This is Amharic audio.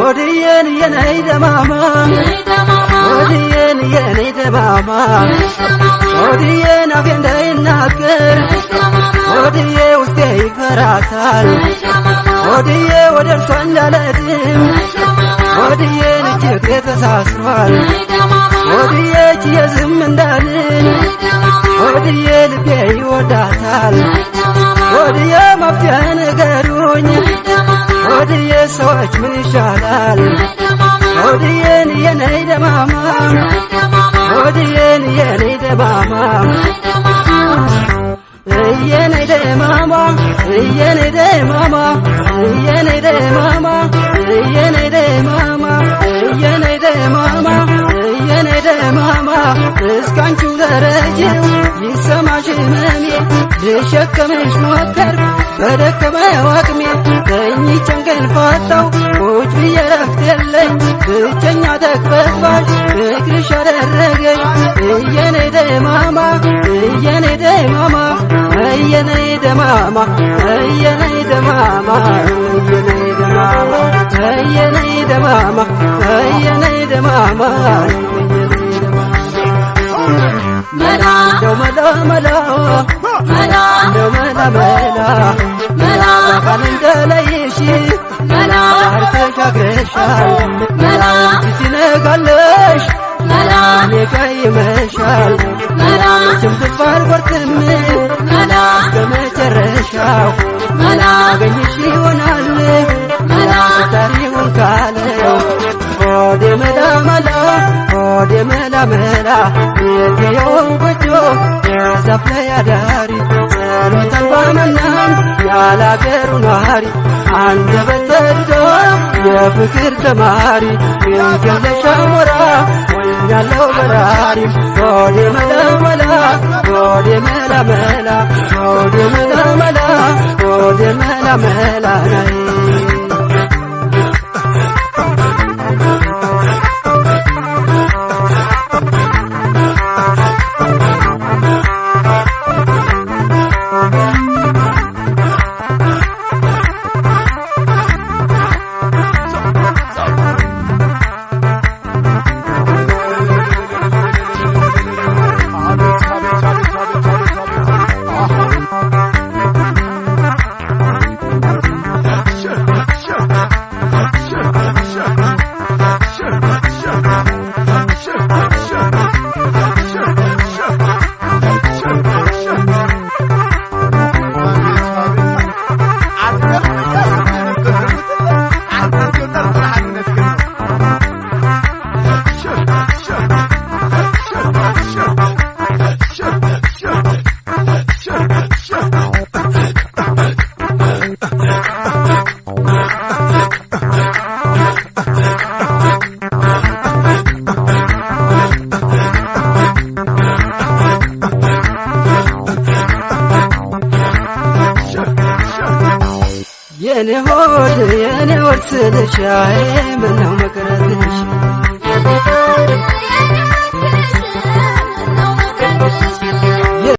ሆድዬን የነይ ደማማ ሆድዬን የነይ ደማማ ሆድዬን አፌ እንዳይናገር ሆድዬ ውስጤ ይፈራታል ሆድዬ ወደ እርሷ እንዳልሄድም ሆድዬን እጅግ ተሳስሯል ሆድዬ ችዬ ዝም እንዳልን ሆድዬ ልቤ ይወዳታል ሆድዬ መፍትሄ ንገሩኝ ሆድዬ ሰዎች ምን ይሻላል ሆድዬን የነይ ደማማ ሆድዬን የነይ ደማማ የነይ ደማማ የነይ ደማማ የነይ ደማማ የነይ ደማማ የነይ ደማማ የነይ ደማማ እስካንቺው ደረጃው ይሰማሽ ህመሜ ልሸከምሽ ሞከር በደከመው አቅሜ ተኝቼ እንቅልፍ አጣሁ ቁጭ ብዬ እረፍት የለኝ ብቸኛ ተክበባሽ ፍቅርሽ አደረገኝ የነይ ደማማ የነይ ደማማ የነይ ደማማ የነይ ደማማ የነይ ደማማ የነይ ደማማ የነይ ደማማ መላ መላ መላ መላ መላ መላ ካንደለይሽ መላ ተሻግረሻል መላ ሲነጋለሽ መላ ይቀይመሻል መላ ችምትፋር ወርትም መላ በመጨረሻው መላ አገኝሽ ይሆናል መላ ታሪውን ካለው ሆዴ መላ መላ ሆዴ መላ መላ የትየው ጎጆ የዛፍ ላይ አዳሪ ጸሎታን ባመናም ያላገሩ ነዋሪ አንደበት ተድዶ የፍቅር ተማሪ የገለሻ ሞራ ወኛለው በራሪ ሆዴ መላ መላ ሆዴ መላ መላ ሆዴ መላ መላ ሆዴ መላ መላ ናይ የኔ ሆድ ስልሽ ምነው መቅረትሽ